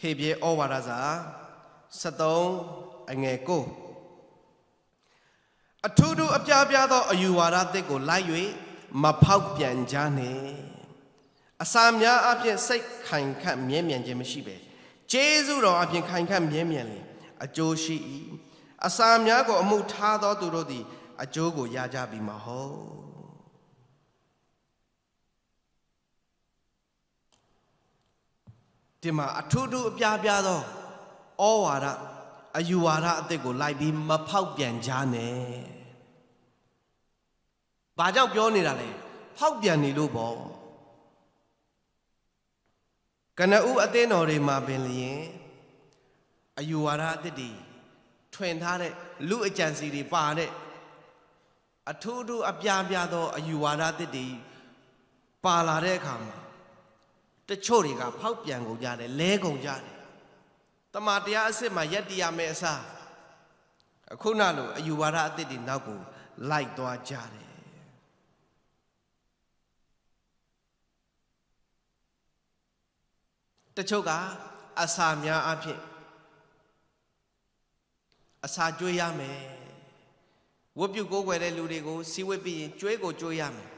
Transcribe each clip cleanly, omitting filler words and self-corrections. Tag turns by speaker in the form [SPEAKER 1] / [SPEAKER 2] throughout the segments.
[SPEAKER 1] ဟေပြေဩဝါဒစာ73အငယ်9အထူးထူးအပြားပြားသောအယူဝါဒသစ်ကိုလိုက်၍မဖောက်ပြန်ကြနှင့်အစာများအပြင်စိတ်ခိုင်ခန့်မြဲမြံခြင်းမရှိပဲကျေးဇူးတော်အပြင်ခိုင်ခန့်မြဲမြံလေအကျိုးရှိ၏အစာများကိုအမှုထားသောသူတို့သည်အကျိုးကိုရကြပြီမဟုတ်ဒီမှာအထူးထူးအပြားပြားသောဩဝါဒအယူဝါဒအသစ်ကိုလိုက်ပြီးမဖောက်ပြန်ကြနဲ့ဘာကြောင့်ပြောနေတာလဲဖောက်ပြန်နေလို့ပေါ့ကနဦးအသင်းတော်တွေမှာပင်လျင်အယူဝါဒအသစ်တွေထွင်ထားတဲ့လူအကြံစီတွေပါတဲ့အထူးထူးအပြားပြားသောအယူဝါဒအသစ်တွေပါလာတဲ့အခါမှာတချို့တွေကဖောက်ပြန်ကုန်ကြတယ်လဲကုန်ကြတယ်တမန်တရားအစစ်မှာယက်တရားမဲ့အစားအခုနလိုအယူဝါဒအသစ်တွေနောက်ကိုလိုက်သွားကြတယ်တချို့ကအစာများအဖြစ်အစာကျွေးရမယ်ဝတ်ပြုကိုးကွယ်တဲ့လူတွေကိုစီဝတ်ပြီးရင်ကျွေးကိုကျွေးရမယ်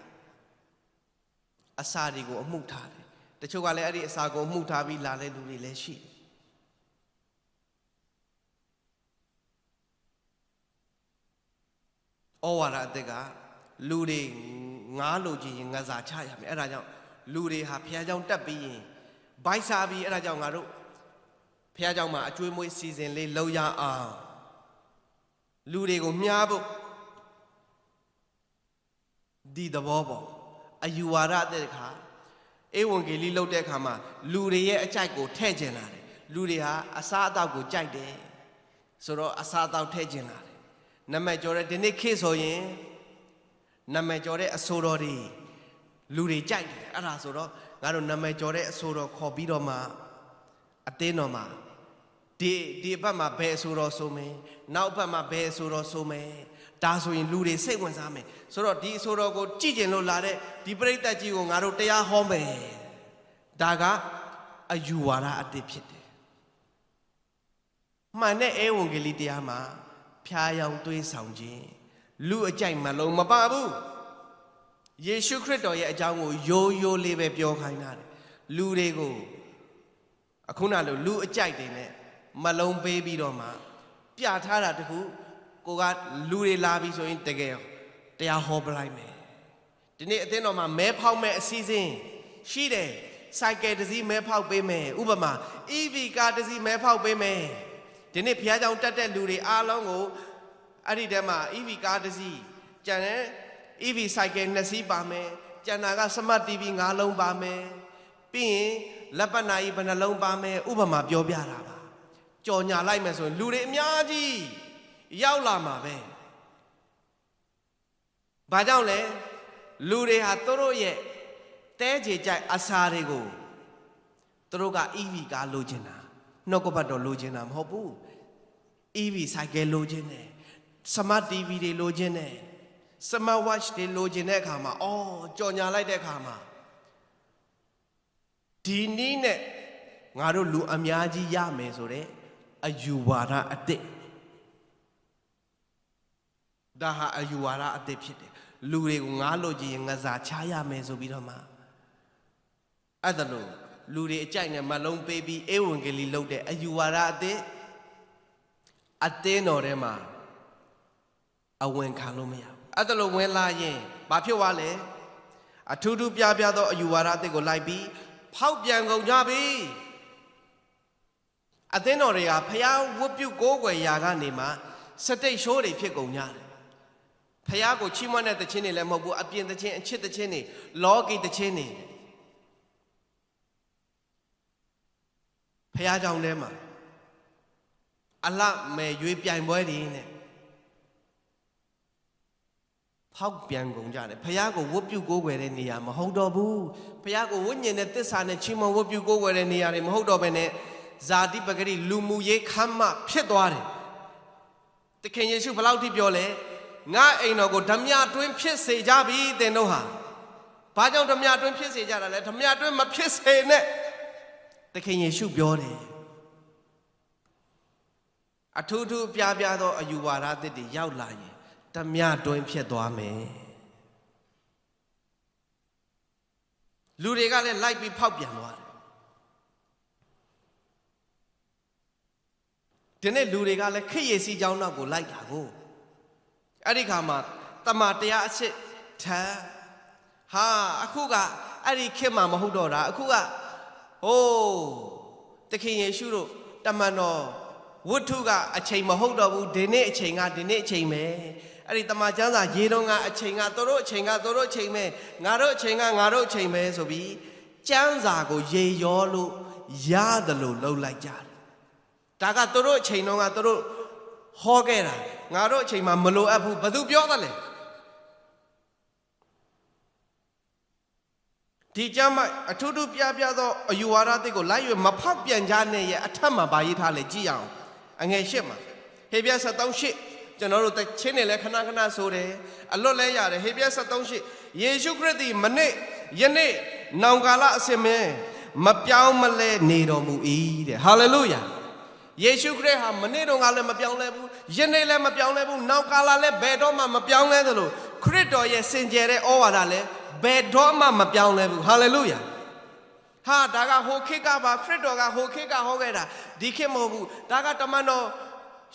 [SPEAKER 1] အစာတွေကိုအမှုထားတယ်တချို့ကလည်းအဲ့ဒီအစာကိုမှုထားပြီးလာတဲ့လူတွေလည်းရှိဩဝါဒအသစ်ကလူတွေငားလို့ချင်းငါစာချရမယ်အဲ့ဒါကြောင့်လူတွေဟာဘုရားကျောင်းတက်ပြီးရင်ဘိုက်စားပြီးအဲ့ဒါကြောင့်ငါတို့ဘုရားကျောင်းမှာအကျွေးမွေးစီစဉ်လေးလုပ်ရအောင်လူတွေကိုမြှားဖို့ဒီသဘောပေါ့အယူဝါဒတဲ့ခါဧဝံဂေလိလုပ်တဲ့အခါမှာလူတွေရဲ့အကြိုက်ကိုထည့်ကျင်လာတယ်လူတွေဟာအစားအသောက်ကိုကြိုက်တယ်ဆိုတော့အစားအသောက်ထည့်ကျင်လာတယ်နမကျော်တဲ့ဒီနေ့ခေတ်ဆိုရင်နမကျော်တဲ့အဆိုတော်တွေလူတွေကြိုက်တယ်အဲ့ဒါဆိုတော့ငါတို့နမကျော်တဲ့အဆိုတော်ခေါ်ပြီးတော့မှအတင်းတော်မှာဒီဘက်မှာဘယ်အဆိုတော်ဆိုမယ်နောက်ဘက်မှာဘယ်အဆိုတော်ဆိုမယ်ဒါဆိုရင်လူတွေစိတ်ဝင်စားမယ်ဆိုတော့ဒီအဆိုတော်ကိုကြည့်ကျင်လို့လာတဲ့ဒီပရိသတ်ကြီးကိုငါတို့တရားဟောမယ်ဒါကအယူဝါဒအသစ်ဖြစ်တယ်မှန်တဲ့ဧဝံဂေလိတရားမှာဖျားယောင်သွေးဆောင်ခြင်းလူအကြိုက်မလုံးမပါဘူးယေရှုခရစ်တော်ရဲ့အကြောင်းကိုရိုးရိုးလေးပဲပြောခိုင်းတာတယ်လူတွေကိုအခုနလိုလူအကြိုက်တွေနဲ့မလုံးပေးပြီးတော့မှပြထားတာတခုကိုကလူတွေလာပြီးဆိုရင်တကယ်တရားဟောပလိုက်မယ်ဒီနေ့အသင်းတော်မှာမဲဖောက်မဲ့အစည်းအဝေးရှိတယ်စိုက်ကယ်တစ်စီးမဲဖောက်ပေးမယ်ဥပမာ EV ကားတစ်စီးမဲဖောက်ပေးမယ်ဒီနေ့ဘုရားကျောင်းတက်တဲ့လူတွေအားလုံးကိုအဲ့ဒီတည်းမှာ EV ကားတစ်စီးကျန်တဲ့ EV စိုက်ကယ်2စီးပါမယ်ကျန်တာက Smart TV 5 လုံးပါမယ်ပြီးရင်လက်ပတ်နာကြီးဘယ်နှလုံးပါမယ်ဥပမာပြောပြတာပါကြော်ညာလိုက်မယ်ဆိုရင်လူတွေအများကြီးရောက်လာမှာပဲဘာကြောင့်လဲလူတွေဟာသူတို့ရဲ့တဲကြေကြိုက်အစာတွေကိုသူတို့က EV ကားလိုချင်တာနှုတ်ကပတ်တော်လိုချင်တာမဟုတ်ဘူး EV ဆိုင်ကယ်လိုချင်တယ် Smart TV တွေလိုချင်တယ် Smart Watch တွေလိုချင်တဲ့အခါမှာအော်ကြော်ညာလိုက်တဲ့အခါမှာဒီနည်းနဲ့ငါတို့လူအများကြီးရမယ်ဆိုတဲ့အယူဝါဒအသစ်ဒါဟာအယူဝါဒအသစ်ဖြစ်တယ်လူတွေကိုငားလို့ကြည့်ရင်ငါစာချရမယ်ဆိုပြီးတော့မှအဲ့ဒါလို့လူတွေအကြိုက်နဲ့မလုံးပေးပြီးဧဝံဂေလိလုပ်တဲ့အယူဝါဒအသစ်အသင်းတော်ထဲမှာအဝင်ခံလို့မရဘူးအဲ့ဒါလို့ဝင်လာရင်ဘာဖြစ်သွားလဲအထူးထူးပြားပြားသောအယူဝါဒအသစ်ကိုလိုက်ပြီးဖောက်ပြန်ကုန်ကြပြီအသင်းတော်တွေကဖျားဝတ်ပြုကိုးကွယ်ရာကနေမှစတိတ်ရှိုးတွေဖြစ်ကုန်ကြတယ်ဖျားကိုချီးမွမ်းတဲ့သခြင်းတွေလည်းမဟုတ်ဘူးအပြင်သခြင်းအချစ်သခြင်းတွေလောကီသခြင်းတွေဖျားကြောင့်ထဲမှာအလမဲ့ရွေးပြိုင်ပွဲတွေနဲ့ဖောက်ပြန်ကုန်ကြတယ်ဖျားကိုဝတ်ပြုကိုးကွယ်တဲ့နေရာမဟုတ်တော့ဘူးဖျားကိုဝိညာဉ်နဲ့သစ္စာနဲ့ချီးမွမ်းဝတ်ပြုကိုးကွယ်တဲ့နေရာတွေမဟုတ်တော့ဘဲနဲ့ဇာတိပဂရိလူမှုရေးခမ်းမဖြစ်သွားတယ်သခင်ယေရှုဘယ်လောက်ထိပြောလဲငါအိမ်တော်ကိုဓမြတွင်းဖြစ်စေကြပြီသင်တို့ဟာဘာကြောင့်ဓမြတွင်းဖြစ်စေကြတာလဲဓမြတွင်းမဖြစ်စေနဲ့သခင်ယေရှုပြောတယ် အထူးထူးပြားပြားသောအယူဝါဒသစ်တွေရောက်လာရင်တမျှတွင်းဖြစ်သွားမယ်လူတွေကလည်းလိုက်ပြီးဖောက်ပြန်သွားတယ်ဒီနေ့လူတွေကလည်းခရစ်ယေစီကြောင်းနောက်ကိုလိုက်တာကိုအဲ့ဒီခါမှာတမန်တရားအချက်ထမ်းဟာအခုကအဲ့ဒီခေတ်မှာမဟုတ်တော့တာအခုကဟိုးသခင်ယေရှုတို့တမန်တော်ဝတ္ထုကအချိန်မဟုတ်တော့ဘူးဒီနေ့အချိန်ကဒီနေ့အချိန်ပဲအဲ့ဒီတမန်ကျမ်းစာရေးတော့ကအချိန်ကတို့အချိန်ကတို့အချိန်ပဲငါတို့အချိန်ကငါတို့အချိန်ပဲဆိုပြီးကျမ်းစာကိုရေရောလို့ရတယ်လို့လှုပ်လိုက်ကြတယ်ဒါကတို့အချိန်တော့ကတို့ဟောခဲ့တာငါတို့အချိန်မှာမလိုအပ်ဘူးဘယ်သူပြောသလဲဒီကျမ်းမှာအထူးထူးပြပြသောအယူဝါဒသစ်ကိုလိုက်ရွေမဖောက်ပြန်ကြနဲ့ရဲ့အထက်မှာဗာရေးထားလေကြည့်အောင်အငယ်၈မှာဟေပြ73ကျွန်တော်တို့ချင်းနေလဲခဏခဏဆိုတယ်အလွတ်လဲရတယ်ဟေပြ73ယေရှုခရစ်သည်မနေ့ယနေ့နောင်ကာလအစဉ်မဲမပြောင်းမလဲနေတော်မူ၏တဲ့ဟာလေလုယာယေရှုခရစ်ဟာမနေ့တုန်းကလည်းမပြောင်းလဲဘူးယနေ့လည်းမပြောင်းလဲဘူးနောက်ကာလလည်းဘယ်တော့မှမပြောင်းလဲသလိုခရစ်တော်ရဲ့စင်ကြယ်တဲ့ဩဝါဒလည်းဘယ်တော့မှမပြောင်းလဲဘူးဟာလေလုယာဟာဒါကဟိုခေတ်ကပါခရစ်တော်ကဟိုခေတ်ကဟောခဲ့တာဒီခေတ်မဟုတ်ဘူးဒါကတမန်တော်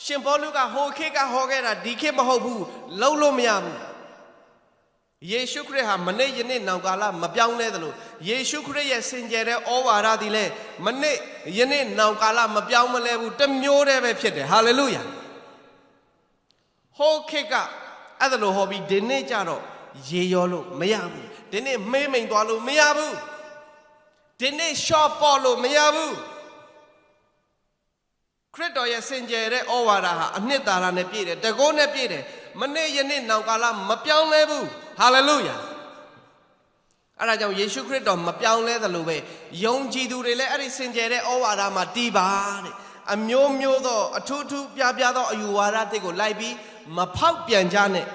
[SPEAKER 1] ရှင်ပေါလုကဟိုခေတ်ကဟောခဲ့တာဒီခေတ်မဟုတ်ဘူးလုံးလို့မရဘူးယေရှုခရစ်ဟာမနေ့ယနေ့နောင်ကာလမပြောင်းလဲသလိုယေရှုခရစ်ရဲ့စင်ကြယ်တဲ့ဩဝါဒသည်လည်းမနေ့ယနေ့နောင်ကာလမပြောင်းမလဲဘူးတစ်မျိုးတည်းပဲဖြစ်တယ်ဟာလေလုယာဟိုခေတ်ကအဲ့ဒါလိုဟောပြီးဒီနေ့ကျတော့ရေရောလို့မရဘူးဒီနေ့မေးမိန်သွားလို့မရဘူးဒီနေ့ရှော့ပေါ်လို့မရဘူးခရစ်တော်ရဲ့စင်ကြယ်တဲ့ဩဝါဒဟာအနှစ်သာရနဲ့ပြည့်တယ်တကုန်းနဲ့ပြည့်တယ်မနေ့ယနေ့နောင်ကာလမပြောင်းလဲဘူးဟာလေလုယာအဲ့ဒါကြောင့်ယေရှုခရစ်တော်မပြောင်းလဲသလိုပဲယုံကြည်သူတွေလည်းအဲ့ဒီစင်ကြယ်တဲ့ဩဝါဒမှာတည်ပါတဲ့အမျိုးမျိုးသောအထူးထူးပြပြသောအယူဝါဒတွေကိုလိုက်ပြီးမဖောက်ပြန်ကြနဲ့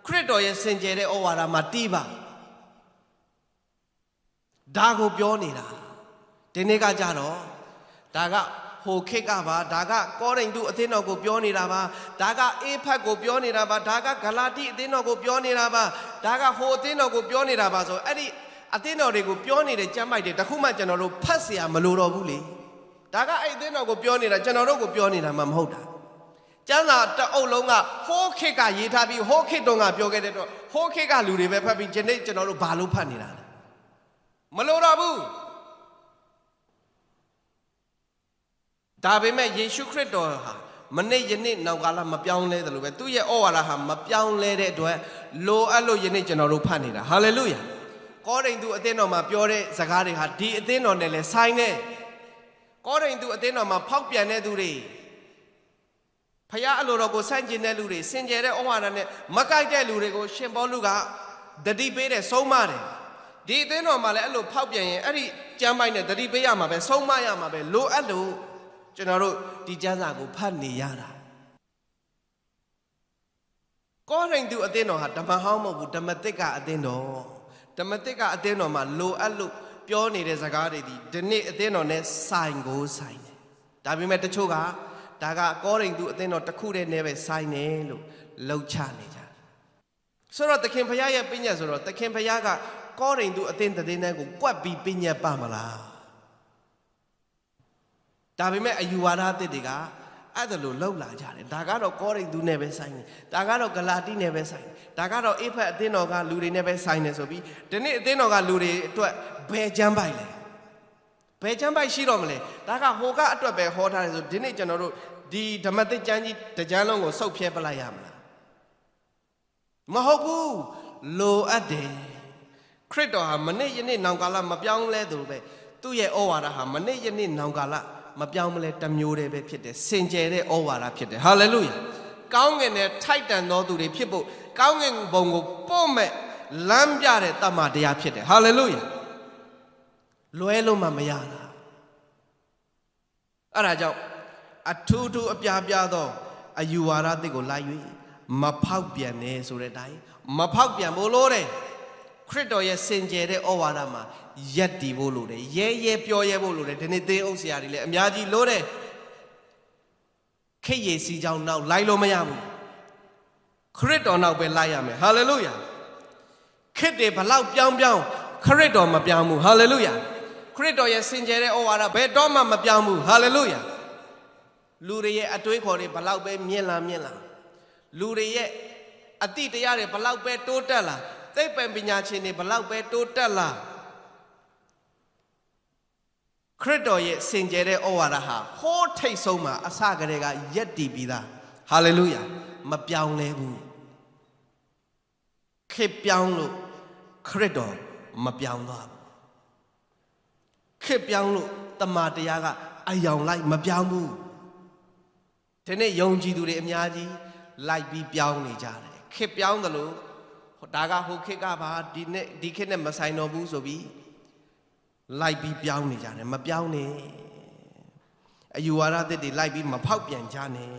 [SPEAKER 1] ခရစ်တော်ရဲ့စင်ကြယ်တဲ့ဩဝါဒမှာတည်ပါဒါကိုပြောနေတာဒီနေ့ကကြတော့ဒါကဟိုခေတ်ကပါဒါကကောရိန္သုအသင်းတော်ကိုပြောနေတာပါဒါကအေဖတ်ကိုပြောနေတာပါဒါကဂလာတိအသင်းတော်ကိုပြောနေတာပါဒါကဟိုအသင်းတော်ကိုပြောနေတာပါဆိုအဲ့ဒီအသင်းတော်တွေကိုပြောနေတဲ့ကျမ်းပိုက်တွေတခုမှကျွန်တော်တို့ဖတ်เสียမလိုတော့ဘူးလေဒါကအဲ့အသင်းတော်ကိုပြောနေတာကျွန်တော်တို့ကိုပြောနေတာမှမဟုတ်တာကျမ်းစာတအုပ်လုံးကဟိုခေတ်ကရေးထားပြီးဟိုခေတ်တုန်းကပြောခဲ့တဲ့တော့ဟိုခေတ်ကလူတွေပဲဖတ်ပြီးဒီနေ့ကျွန်တော်တို့ဘာလို့ဖတ်နေတာလဲမလိုတော့ဘူးဒါပေမဲ့ယေရှုခရစ်တော်ဟာမနေ့ယနေ့နောင်ကာလမပြောင်းလဲတယ်လို့ပဲသူ့ရဲ့ဩဝါဒဟာမပြောင်းလဲတဲ့အတွက်လိုအပ်လို့ယနေ့ကျွန်တော်တို့ဖတ်နေတာဟာလေလုယာကောရိန္သုအသင်းတော်မှာပြောတဲ့စကားတွေဟာဒီအသင်းတော်နဲ့လည်းဆိုင်တယ်ကောရိန္သုအသင်းတော်မှာဖောက်ပြန်တဲ့သူတွေဖခင်အလိုတော်ကိုဆန့်ကျင်တဲ့လူတွေစင်ကြယ်တဲ့ဩဝါဒနဲ့မကိုက်တဲ့လူတွေကိုရှင်ပေါလုကတတိပေးတယ်ဆုံးမတယ်ဒီအသင်းတော်မှာလည်းအဲ့လိုဖောက်ပြန်ရင်အဲ့ဒီကျမ်းပိုက်နဲ့တတိပေးရမှာပဲဆုံးမရမှာပဲလိုအပ်လို့ကျွန်တော်တို့ဒီကျမ်းစာကိုဖတ်နေရတာကောရိန္သုအသင်းတော်ဟာဓမ္မဟောင်းမဟုတ်ဘူးဓမ္မသစ်ကအသင်းတော်ဓမ္မသစ်ကအသင်းတော်မှာလိုအပ်လို့ပြောနေတဲ့စကားတွေဒီနေ့အသင်းတော်နဲ့ဆိုင်ကိုဆိုင်တယ်ဒါပေမဲ့တချို့ကဒါကကောရိန္သုအသင်းတော်တစ်ခုတည်းနဲ့ပဲဆိုင်တယ်လို့လှုပ်ချနေကြတယ်ဆိုတော့သခင်ဖခင်ရဲ့ပညတ်ဆိုတော့သခင်ဖခင်ကကောရိန္သုအသင်းတဲ့တဲ့ကိုကွက်ပြီးပညတ်ပါမလားဒါပေမဲ့အယူဝါဒသစ်တွေကအဲ့ဒါလိုလှုပ်လာကြတယ်ဒါကတော့ကောရိန္သုနဲ့ပဲဆိုင်တယ်ဒါကတော့ဂလာတိနဲ့ပဲဆိုင်တယ်ဒါကတော့အေဖတ်အသင်းတော်ကလူတွေနဲ့ပဲဆိုင်တယ်ဆိုပြီးဒီနေ့အသင်းတော်ကလူတွေအတွက်ဘယ်ကျမ်းပိုက်လဲဘယ်ကျမ်းပိုက်ရှိတော့မလဲဒါကဟိုကအတွက်ပဲဟောထားတယ်ဆိုဒီနေ့ကျွန်တော်တို့ဒီဓမ္မသစ်ကျမ်းကြီးတစ်ကျမ်းလုံးကိုစုပ်ဖြဲပလိုက်ရမလားမဟုတ်ဘူးလိုအပ်တယ်ခရစ်တော်ဟာမနေ့ယနေ့နောင်ကာလမပြောင်းလဲသူပဲသူ့ရဲ့ဩဝါဒဟာမနေ့ယနေ့နောင်ကာလမပြောင်းမလဲတမျိုးတည်းပဲဖြစ်တယ်စင်ကြယ်တဲ့ဩဝါဒဖြစ်တယ်ဟာလေလုယာကောင်းငင်နဲ့ထိုက်တန်သောသူတွေဖြစ်ဖို့ကောင်းငင်ဘုံကိုပို့မဲ့လမ်းပြတဲ့တမန်တရားဖြစ်တယ်ဟာလေလုယာလွဲလို့မှမရတာအဲ့ဒါကြောင့်အထူးထူးအပြားပြားသောအယူဝါဒသစ်ကိုလိုက်၍မဖောက်ပြန်နဲ့ဆိုတဲ့အတိုင်းမဖောက်ပြန်ဖို့လိုတယ်ခရစ်တော်ရဲ့စင်ကြယ်တဲ့ဩဝါဒမှာယက်တည်ဖို့လိုတယ်ရဲရဲပြောရဲဖို့လိုတယ်ဒီနေ့သင်းအုပ်ဆရာတွေလည်းအများကြီးလိုတယ် ခေတ်ရည်စီကြောင်းနောက်လိုက်လို့မရဘူးခရစ်တော်နောက်ပဲလိုက်ရမယ်ဟာလေလုယာခေတ်တွေဘလောက်ပြောင်းခရစ်တော်မပြောင်းဘူးဟာလေလုယာခရစ်တော်ရဲ့စင်ကြယ်တဲ့ဩဝါဒဘယ်တော့မှမပြောင်းဘူးဟာလေလုယာလူတွေရဲ့အတွေးခေါ်တွေဘလောက်ပဲမြင့်လာလူတွေရဲ့အတိတရားတွေဘလောက်ပဲတိုးတက်လာသိပ္ပံပညာရှင်တွေဘလောက်ပဲတိုးတက်လာခရစ်တော်ရဲ့စင်ကြယ်တဲ့ဩဝါဒဟာဟောထိတ်ဆုံးမှာအစကတည်းကယက်တည်ပြီးသားဟာလေလုယာမပြောင်းလဲဘူးခေတ်ပြောင်းလို့ခရစ်တော်မပြောင်းသွားဘူးခေတ်ပြောင်းလို့တမန်တရားကအယောင်လိုက်မပြောင်းဘူးဒီနေ့ယုံကြည်သူတွေအများကြီးလိုက်ပြီးပြောင်းနေကြတယ်ခေတ်ပြောင်းတယ်လို့ဒါကဟိုခေတ်ကပါဒီခေတ်နဲ့မဆိုင်တော့ဘူးဆိုပြီးလိုက်ပြီးပြောင်းနေကြတယ်မပြောင်းနဲ့အယူဝါဒသစ်တွေလိုက်ပြီးမဖောက်ပြန်ကြနဲ့